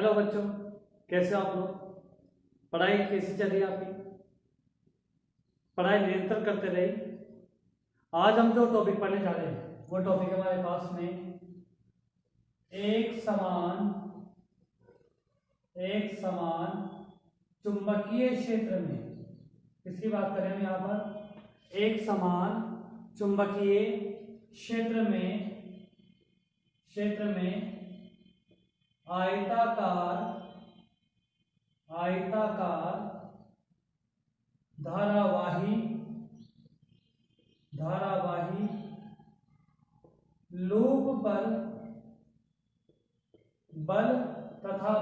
Hello बच्चों, कैसे हो आप लोग? पढ़ाई कैसी चल रही है आपकी? पढ़ाई निरंतर करते रहे। आज हम जो टॉपिक पढ़ने जा रहे हैं वो टॉपिक हमारे पास में एक समान चुंबकीय क्षेत्र में, किसकी बात करें हम यहाँ पर? एक समान चुंबकीय क्षेत्र में आयताकार धारावाही लूप पर बल तथा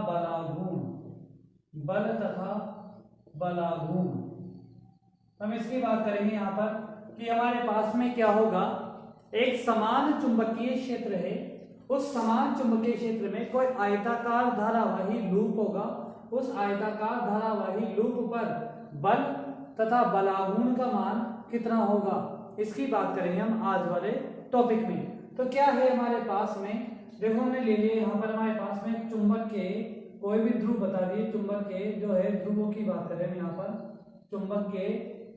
बलाघूर्ण हम इसकी बात करेंगे यहाँ पर कि हमारे पास में क्या होगा। एक समान चुंबकीय क्षेत्र है, उस समान चुंबकीय क्षेत्र में कोई आयताकार धारावाही लूप होगा। उस आयताकार धारावाही लूप पर बल तथा बलाघूर्ण का मान कितना होगा, इसकी बात करेंगे हम आज वाले टॉपिक में। तो क्या है हमारे पास में, देखो हमने ले लिए यहाँ पर हमारे पास में चुंबक के कोई भी ध्रुव बता दिए। चुंबक के जो है ध्रुवों की बात करें हम यहाँ पर, चुंबक के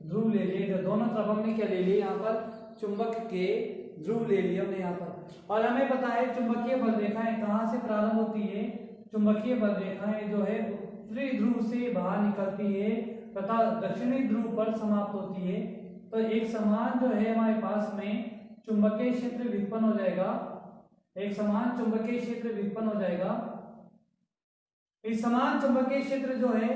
ध्रुव ले लिए। जो दोनों तरफ हमने क्या ले लिए यहाँ पर, चुंबक के ध्रुव ले लिए हमने यहाँ पर। और हमें पता है चुंबकीय बल रेखाएं कहाँ से प्रारंभ होती है। चुंबकीय बल रेखाएं जो है उत्तरी ध्रुव से बाहर निकलती है तथा दक्षिणी ध्रुव पर समाप्त होती है। तो एक समान जो है हमारे पास में चुंबकीय क्षेत्र व्युत्पन्न हो जाएगा। एक समान चुंबकीय क्षेत्र व्युत्पन्न हो जाएगा। इस समान चुंबकीय क्षेत्र जो है,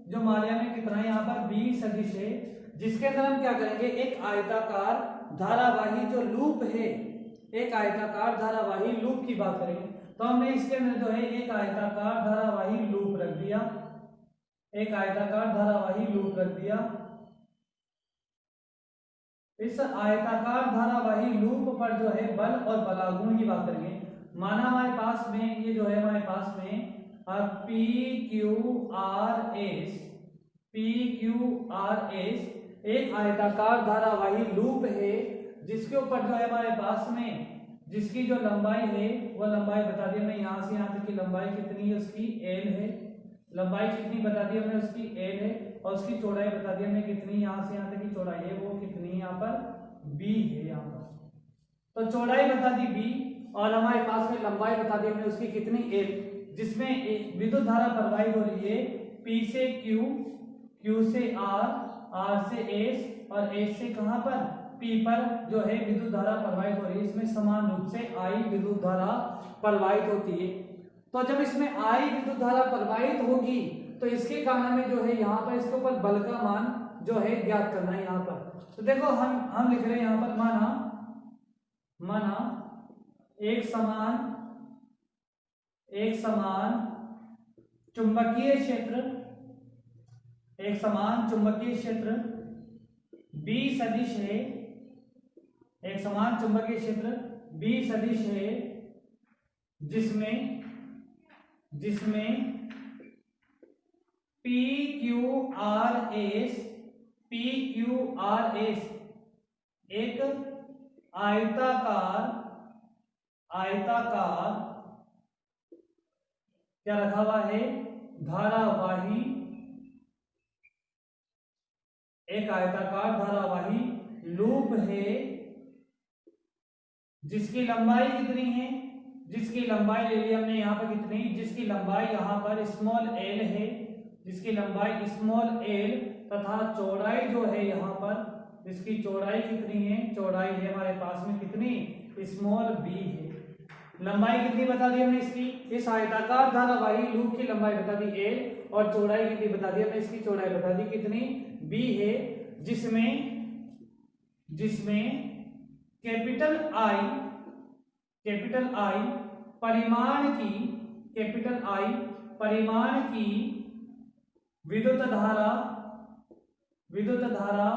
जो माल्या में कितना है यहाँ पर B सदिश है, जिसके अंदर हम क्या करेंगे, एक आयताकार धारावाही जो लूप है, एक आयताकार धारावाही लूप की बात करेंगे। तो हमने इसके अंदर जो है एक आयताकार धारावाही लूप रख दिया, एक आयताकार धारावाही लूप रख दिया। इस आयताकार धारावाही लूप पर जो है बल और बलाघूर्ण की बात करेंगे। माना हमारे पास में ये जो है हमारे पास में PQRS एक आयताकार धारावाही लूप है, जिसके ऊपर जो है हमारे पास में जिसकी जो लंबाई है वो लंबाई बता दी हमने, यहाँ से यहाँ तक की लंबाई कितनी है उसकी L है। लंबाई कितनी बता दी हमने उसकी L है। और उसकी चौड़ाई बता दी हमने कितनी, यहाँ से यहाँ तक की चौड़ाई है वो कितनी यहाँ पर B है यहाँ पर। तो चौड़ाई बता दी B और हमारे पास में लंबाई बता दी हमने उसकी कितनी L, जिसमें विद्युत धारा प्रवाहित हो रही है P से Q, Q से R, R से S और S से कहां पर P पर जो है विद्युत धारा प्रवाहित हो रही है। इसमें समान रूप से I विद्युत धारा प्रवाहित होती है। तो जब इसमें I विद्युत धारा प्रवाहित होगी तो इसके कारण हमें जो है यहाँ पर इसके ऊपर बल का मान जो है ज्ञात करना है यहाँ पर। तो देखो हम लिख रहे हैं यहाँ पर, माना एक समान चुंबकीय क्षेत्र B सदिश है, एक समान चुंबकीय क्षेत्र B सदिश है, जिसमें PQRS एक आयताकार क्या रखा हुआ है, धारावाही, एक आयताकार धारावाही लूप है, जिसकी लंबाई कितनी है, जिसकी लंबाई ले ली हमने यहाँ पर कितनी, जिसकी लंबाई यहाँ पर स्मॉल l है, जिसकी लंबाई स्मॉल l तथा चौड़ाई जो है यहाँ पर इसकी चौड़ाई कितनी है, चौड़ाई है हमारे पास में कितनी, स्मॉल b है। लंबाई कितनी बता दी हमने इसकी, इस आयताकार धारावाही लूप की लंबाई बता दी l और चौड़ाई कितनी बता दी हमने, इसकी चौड़ाई बता दी कितनी b है, जिसमें कैपिटल I परिमाण की विद्युत धारा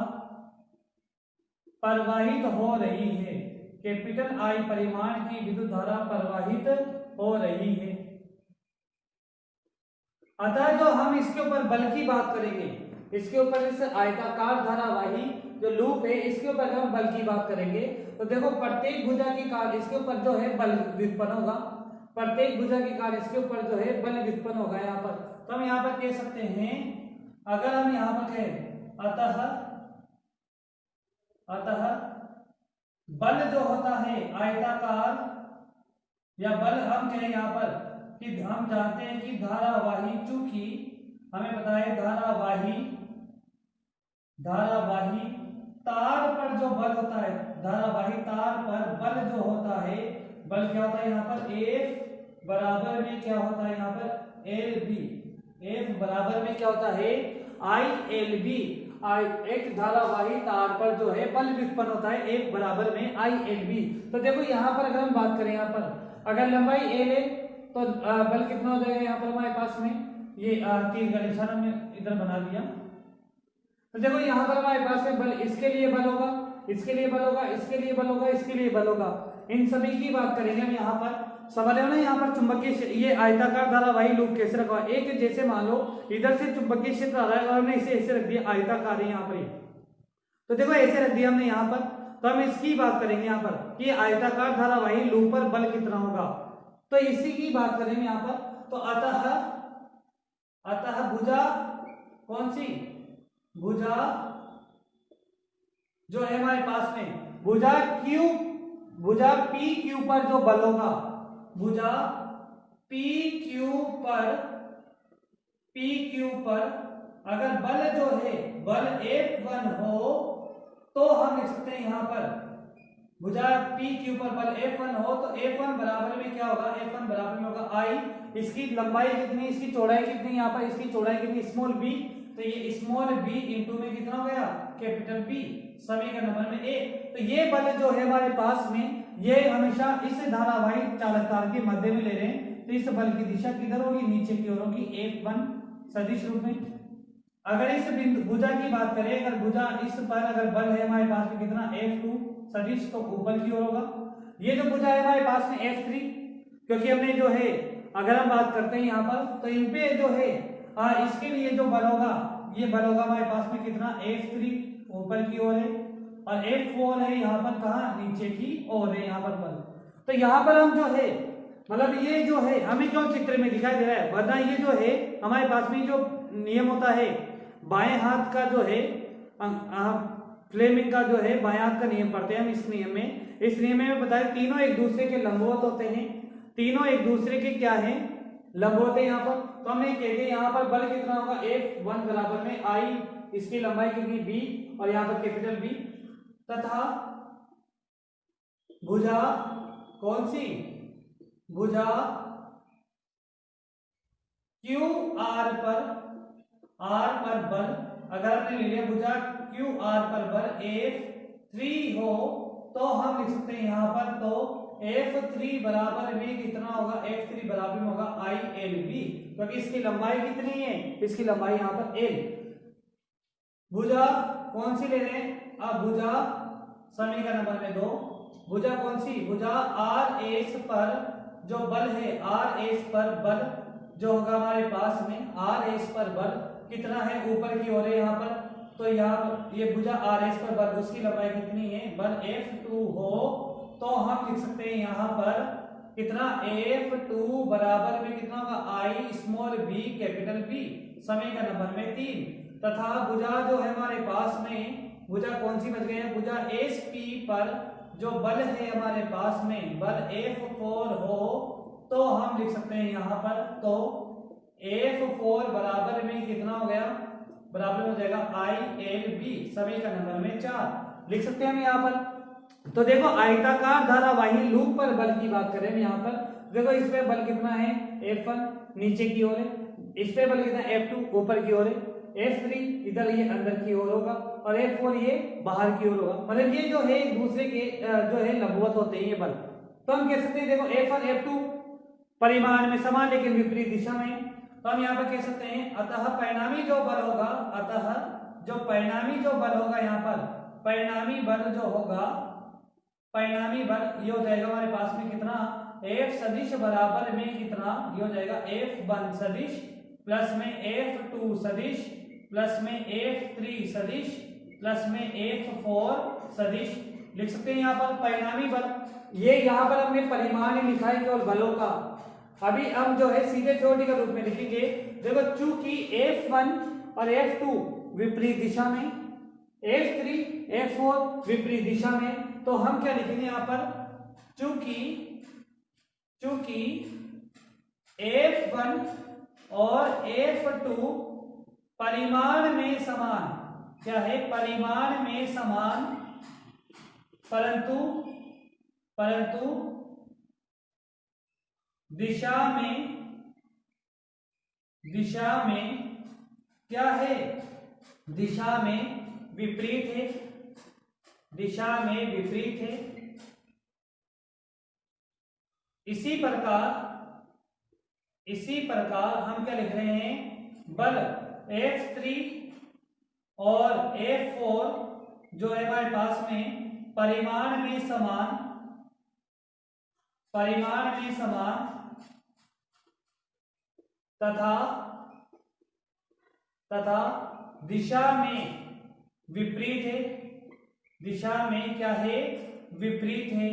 प्रवाहित हो रही है। कैपिटल I परिमाण की विद्युत धारा प्रवाहित हो रही है। अतः जो हम इसके ऊपर बल की बात करेंगे, इसके ऊपर इस आयताकार धारावाही जो लूप है इसके ऊपर हम बल की बात करेंगे, तो देखो प्रत्येक भुजा के कारण इसके ऊपर जो है बल व्युत्पन्न होगा। प्रत्येक भुजा के कारण इसके ऊपर जो है बल व्युत्पन्न होगा यहाँ पर। तो हम यहाँ पर कह सकते हैं, अगर हम यहाँ पर कहें अतः बल जो होता है आयताकार, या बल हम कहें यहाँ पर कि हम जानते हैं कि धारावाही, चूंकि हमें पता है धारावाही तार पर जो बल होता है, धारावाही तार पर बल जो होता है, बल क्या होता है यहाँ पर F बराबर में क्या होता है यहाँ पर LB, F बराबर में क्या होता है ILB। एक धारावाही तार पर जो है बल व्युत्पन्न होता है F बराबर में ILB। तो देखो यहाँ पर अगर हम बात करें, यहाँ पर अगर लंबाई L है तो बल कितना हो जाएगा यहाँ पर हमारे पास में, ये तीर का निशान हमने इधर बना दिया। तो देखो यहाँ पर हमारे पास में बल, इसके लिए बल होगा, इसके लिए बल होगा, इसके लिए बल होगा, इसके लिए बल होगा, इन सभी की बात करेंगे हम यहाँ पर। समझ लो ना, यहाँ पर चुंबकीय, ये आयताकार धारावाही लूप कैसे रखा है, एक जैसे मान लो इधर से चुंबकीय क्षेत्र आ रहा है और हमने इसे ऐसे रख दिया, आयताकार है यहाँ पर, तो देखो ऐसे रख दिया हमने यहाँ पर। तो हम इसकी बात करेंगे यहाँ पर कि आयताकार धारावाही लूप पर बल कितना होगा, तो इसी की बात करेंगे यहाँ पर। तो अतः भुजा कौन सी, भुजा जो है हमारे पास में, भुजा PQ पर जो बल होगा, भुजा PQ पर अगर बल जो है बल F1 हो तो हम लिख सकते हैं यहाँ पर भुजा PQ पर बल F1 हो तो F1 बराबर में क्या होगा, F1 बराबर में होगा I, इसकी लंबाई कितनी, इसकी चौड़ाई कितनी, यहाँ पर इसकी चौड़ाई कितनी स्मॉल b, तो ये स्मॉल b इंटू में कितना हो गया कैपिटल B, समीकरण नंबर में A। तो ये बल जो है हमारे पास में, ये हमेशा इस धारावाही चालकतार के मध्य में ले रहे हैं, तो इस बल की दिशा किधर होगी, नीचे की ओर होगी, F1 सदिश रूप में। अगर इस बिंदु भुजा की बात करें, अगर भुजा इस पर अगर बल है हमारे पास में कितना F2 सदिश, तो ऊपर की ओर होगा। ये जो भुजा है हमारे पास में F3, क्योंकि हमने जो है अगर हम बात करते हैं यहाँ पर तो इन पे जो है इसके लिए जो बल होगा, ये बल होगा हमारे पास में कितना F3 ऊपर की ओर है, और F4 है यहाँ पर कहाँ, नीचे की ओर है यहाँ पर बल। तो यहाँ पर हम जो है मतलब ये जो है हमें क्यों चित्र में दिखाई दे रहा है, वरना ये जो है हमारे पास में जो नियम होता है बाएं हाथ का जो है फ्लेमिंग का जो है बाएं हाथ का नियम पढ़ते हैं हम। इस नियम में बताया तीनों एक दूसरे के लंबवत होते हैं, तीनों एक दूसरे के क्या है, लंबवत है यहाँ पर। तो हमने कह दिया यहाँ पर बल कितना होगा F1 बराबर में I, इसकी लंबाई कितनी B और यहाँ पर कैपिटल B, तथा भुजा कौन सी, भुजा QR पर बल, अगर हमने ले लिया भुजा QR पर बल F3 हो तो हम लिख सकते हैं यहाँ पर, तो F3 बराबर में कितना होगा, F3 बराबर में होगा ILB, क्योंकि इसकी लंबाई कितनी है, इसकी लंबाई यहाँ पर L। भुजा कौन सी ले रहे हैं, अब भुजा समीकरण नंबर में 2, भुजा कौन सी, भुजा RS पर जो बल है, RS पर बल जो होगा हमारे पास में, RS पर बल कितना है, ऊपर की ओर है यहाँ पर। तो यहाँ ये भुजा RS पर बल, उसकी लंबाई कितनी है, बल F2 हो तो हम लिख सकते हैं यहाँ पर कितना, F2 बराबर में कितना होगा I small b capital B, समीकरण नंबर में 3। तथा भुजा जो है हमारे पास में, भुजा कौन सी बच गई है, भुजा SP पर जो बल है हमारे पास में, बल F4 हो तो हम लिख सकते हैं यहाँ पर, तो F4 बराबर में कितना हो गया, बराबर हो जाएगा ILB, समीकरण नंबर में 4 लिख सकते हैं हम यहाँ पर। तो देखो आयताकार धारावाही लूप पर बल की बात करें यहाँ पर, देखो इस पे बल कितना है F1 नीचे की ओर है, इस पे बल कितना F2 ऊपर की ओर है, F3 इधर ये अंदर की ओर होगा और F4 ये बाहर की ओर होगा। मतलब ये जो है एक दूसरे के जो है लंबवत होते हैं ये बल। तो हम कह सकते हैं देखो F1 F2 परिमाण में समान लेकिन विपरीत दिशा में, तो हम यहाँ पर कह सकते हैं अतः परिणामी जो बल होगा, अतः जो परिणामी जो बल होगा यहाँ पर, परिणामी बल जो होगा, परिणामी बल ये हो जाएगा हमारे पास में कितना, F सदिश बराबर में कितना, ये हो जाएगा F1 सदिश प्लस में F2 सदिश प्लस में F3 सदिश प्लस में F4 सदिश। लिख सकते हैं यहाँ पर परिणामी बल। ये यहाँ पर हमने परिमाण ही लिखा है केवल बलों का। अभी हम जो है सीधे थ्योरी के रूप में लिखेंगे। देखो चूंकि F1 और F2 विपरीत दिशा में, F3 F4 विपरीत दिशा में, तो हम क्या लिखेंगे यहाँ पर, चूंकि F1 और F2 परिमाण में समान, क्या है, परिमाण में समान, परंतु दिशा में क्या है, दिशा में विपरीत है, दिशा में विपरीत है। इसी प्रकार हम क्या लिख रहे हैं, बल F3 और F4 जो है हमारे पास में परिमाण में समान तथा दिशा में विपरीत है, दिशा में क्या है, विपरीत है।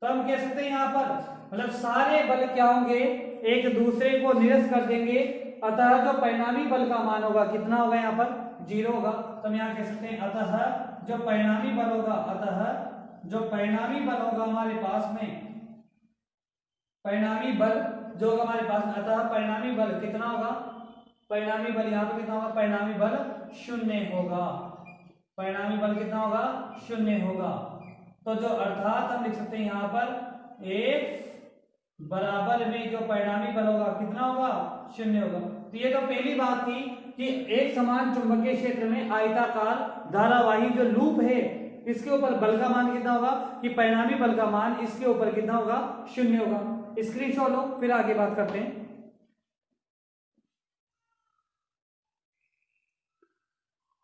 तो हम कह सकते हैं यहाँ पर मतलब सारे बल क्या होंगे, एक दूसरे को निरस्त कर देंगे, अतः जो परिणामी बल का मान होगा कितना होगा, यहाँ पर 0 होगा। तो हम यहाँ कह सकते हैं अतः जो परिणामी बल होगा हमारे पास में, परिणामी बल जो होगा हमारे पास में, अतः परिणामी बल कितना होगा, परिणामी बल यहाँ पर कितना होगा, परिणामी बल 0 होगा, परिणामी बल कितना होगा, 0 होगा। तो जो अर्थात हम लिख सकते हैं यहाँ पर F बराबर में जो परिणामी बल होगा कितना होगा, 0 होगा। तो ये तो पहली बात थी कि एक समान चुंबकीय क्षेत्र में आयताकार धारावाही जो लूप है इसके ऊपर बल का मान कितना होगा, कि परिणामी बल का मान इसके ऊपर कितना होगा, 0 होगा। स्क्रीनशॉट लो, फिर आगे बात करते हैं।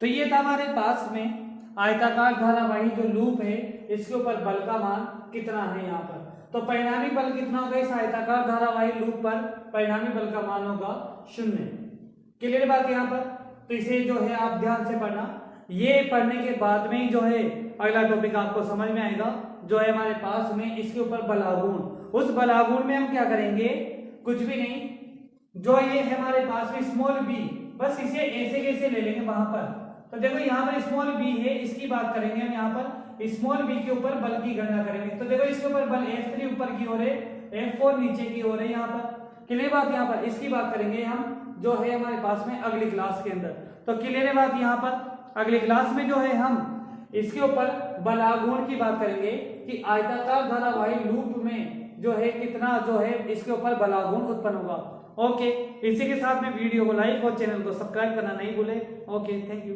तो ये था हमारे पास में आयताकार धारावाही जो लूप है इसके ऊपर बल का मान कितना है यहाँ पर। तो परिणामी बल कितना होगा इस आयताकार धारावाही लूप पर, परिणामी बल का मान होगा 0। क्लियर बात यहाँ पर। तो इसे जो है आप ध्यान से पढ़ना, ये पढ़ने के बाद में ही जो है अगला टॉपिक आपको समझ में आएगा, जो है हमारे पास में इसके ऊपर बलागुण। उस बलागुण में हम क्या करेंगे, कुछ भी नहीं, जो ये है हमारे पास में स्मॉल बी, बस इसे ऐसे कैसे ले लेंगे वहां पर। तो देखो यहाँ पर स्मॉल बी है, इसकी बात करेंगे हम, यहाँ पर स्मॉल बी के ऊपर बल की गणना करेंगे। तो देखो इसके ऊपर बल F3 ऊपर की ओर है, F4 नीचे की ओर है यहाँ पर। क्लियर बात यहाँ पर, इसकी बात करेंगे हम जो है हमारे पास में अगली क्लास के अंदर। तो क्लियर बात यहाँ पर, अगली क्लास में जो है हम इसके ऊपर बलागुण की बात करेंगे कि आयताकार धारावाही लूप में जो है कितना जो है इसके ऊपर बलागुण उत्पन्न होगा। ओके, इसी के साथ में वीडियो को लाइक और चैनल को सब्सक्राइब करना नहीं भूले। Okay, thank you.